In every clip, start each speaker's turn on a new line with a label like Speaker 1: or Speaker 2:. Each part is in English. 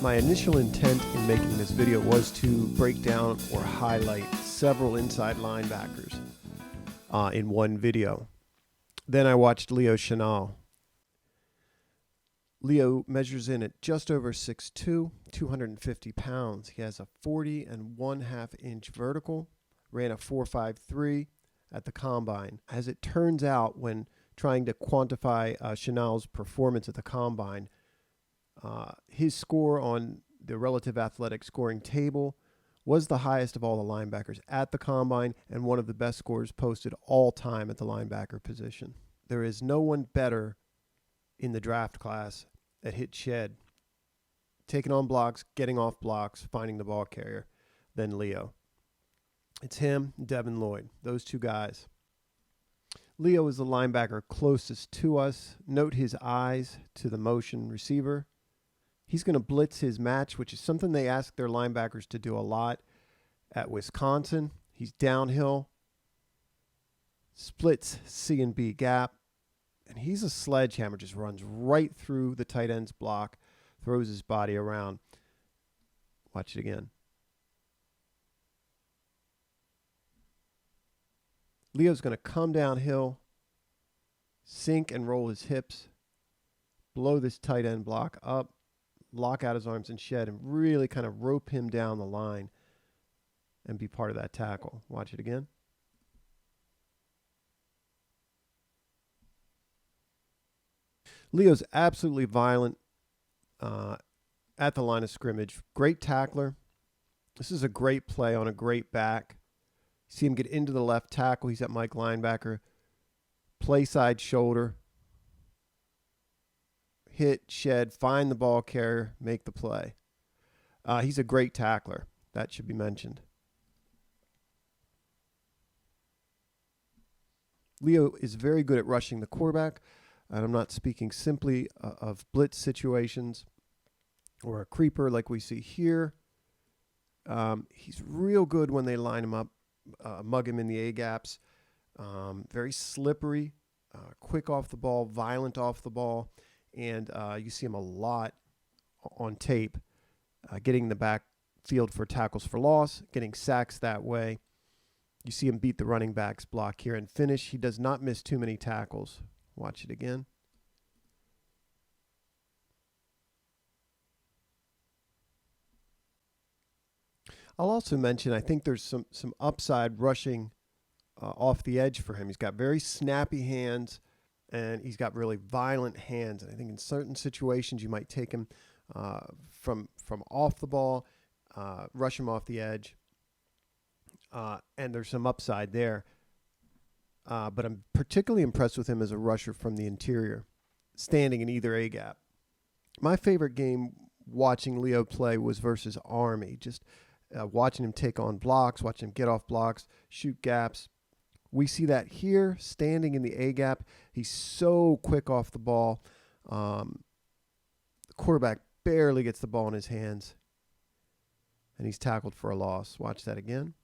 Speaker 1: My initial intent in making this video was to break down or highlight several inside linebackers in one video. Then I watched Leo Chenal. Leo measures in at just over 6'2", 250 pounds. He has a 40 1/2 inch vertical, ran a 4.53 at the combine. As it turns out, when trying to quantify Chenal's performance at the combine, his score on the relative athletic scoring table was the highest of all the linebackers at the combine and one of the best scores posted all time at the linebacker position. There is no one better in the draft class at hit shed, taking on blocks, getting off blocks, finding the ball carrier, than Leo. It's him, Devin Lloyd, those two guys. Leo is the linebacker closest to us. Note his eyes to the motion receiver. He's going to blitz his match, which is something they ask their linebackers to do a lot at Wisconsin. He's downhill, splits C and B gap, and he's a sledgehammer, just runs right through the tight end's block, throws his body around. Watch it again. Leo's going to come downhill, sink and roll his hips, blow this tight end block up, lock out his arms and shed, and really kind of rope him down the line and be part of that tackle. Watch it again. Leo's absolutely violent at the line of scrimmage. Great tackler. This is a great play on a great back. See him get into the left tackle. He's at Mike linebacker. Play side shoulder. Hit, shed, find the ball carrier, make the play. He's a great tackler. That should be mentioned. Leo is very good at rushing the quarterback. And I'm not speaking simply of blitz situations or a creeper like we see here. He's real good when they line him up, mug him in the A-gaps. Very slippery, quick off the ball, violent off the ball. And you see him a lot on tape, getting the backfield for tackles for loss, getting sacks that way. You see him beat the running back's block here and finish. He does not miss too many tackles. Watch it again. I'll also mention, I think there's some upside rushing off the edge for him. He's got very snappy hands, and he's got really violent hands. And I think in certain situations you might take him from off the ball, rush him off the edge, and there's some upside there. But I'm particularly impressed with him as a rusher from the interior, standing in either A-gap. My favorite game watching Leo play was versus Army, just watching him take on blocks, watching him get off blocks, shoot gaps. We see that here, standing in the A-gap. He's so quick off the ball. The quarterback barely gets the ball in his hands, and he's tackled for a loss. Watch that again.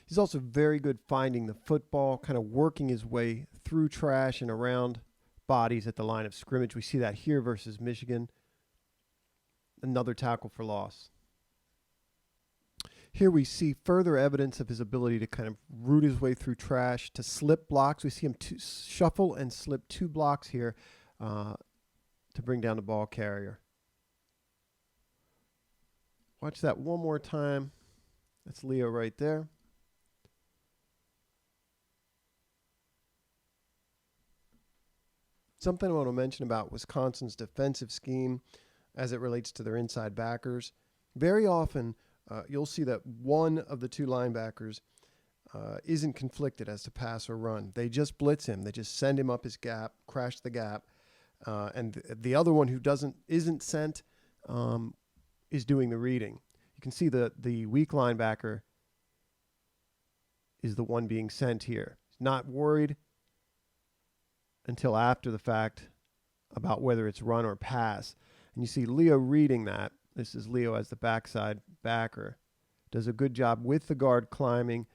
Speaker 1: He's also very good finding the football, kind of working his way through trash and around bodies at the line of scrimmage. We see that here versus Michigan. Another tackle for loss. Here we see further evidence of his ability to kind of root his way through trash, to slip blocks. We see him shuffle and slip 2 blocks here to bring down the ball carrier. Watch that one more time. That's Leo right there. Something I want to mention about Wisconsin's defensive scheme as it relates to their inside backers. Very often, you'll see that one of the 2 linebackers isn't conflicted as to pass or run. They just blitz him. They just send him up his gap, crash the gap, and the other one who isn't sent is doing the reading. You can see the weak linebacker is the one being sent here. He's not worried until after the fact about whether it's run or pass. And you see Leo reading that. This is Leo as the backside backer. Does a good job with the guard climbing.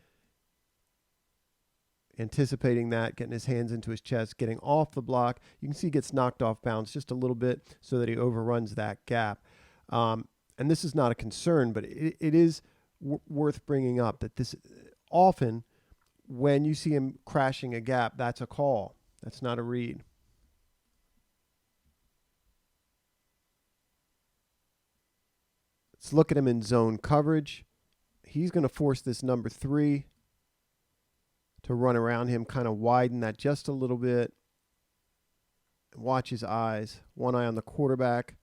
Speaker 1: anticipating that, getting his hands into his chest, getting off the block. You can see he gets knocked off balance just a little bit so that he overruns that gap. And this is not a concern, but it is worth bringing up that this often, when you see him crashing a gap, that's a call. That's not a read. Let's look at him in zone coverage. He's going to force this number 3 to run around him, kind of widen that just a little bit. Watch his eyes. One eye on the quarterback.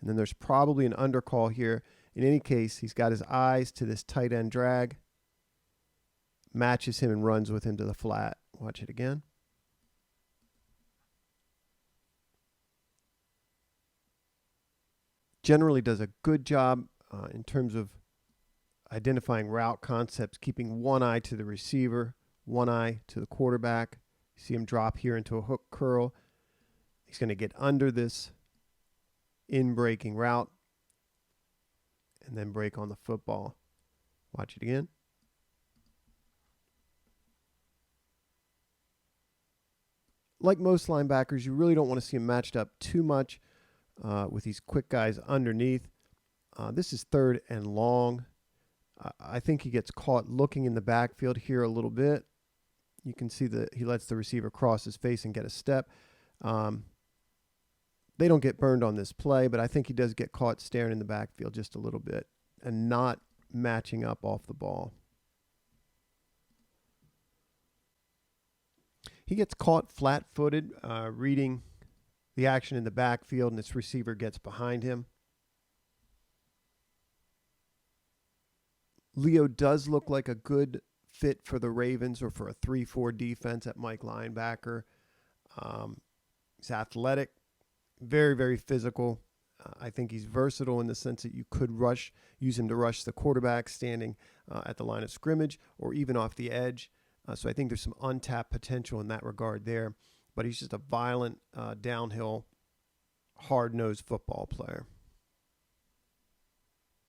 Speaker 1: And then there's probably an undercall here. In any case, he's got his eyes to this tight end drag. Matches him and runs with him to the flat. Watch it again. Generally does a good job in terms of identifying route concepts, keeping one eye to the receiver, one eye to the quarterback. You see him drop here into a hook curl. He's going to get under this in-breaking route and then break on the football. Watch it again. Like most linebackers, you really don't want to see him matched up too much with these quick guys underneath. This is 3rd and long. I think he gets caught looking in the backfield here a little bit. You can see that he lets the receiver cross his face and get a step. They don't get burned on this play, but I think he does get caught staring in the backfield just a little bit and not matching up off the ball. He gets caught flat-footed, reading the action in the backfield, and this receiver gets behind him. Leo does look like a good fit for the Ravens or for a 3-4 defense at Mike linebacker. He's athletic, very, very physical. I think he's versatile in the sense that you could use him to rush the quarterback standing at the line of scrimmage or even off the edge. So I think there's some untapped potential in that regard there. But he's just a violent, downhill, hard-nosed football player.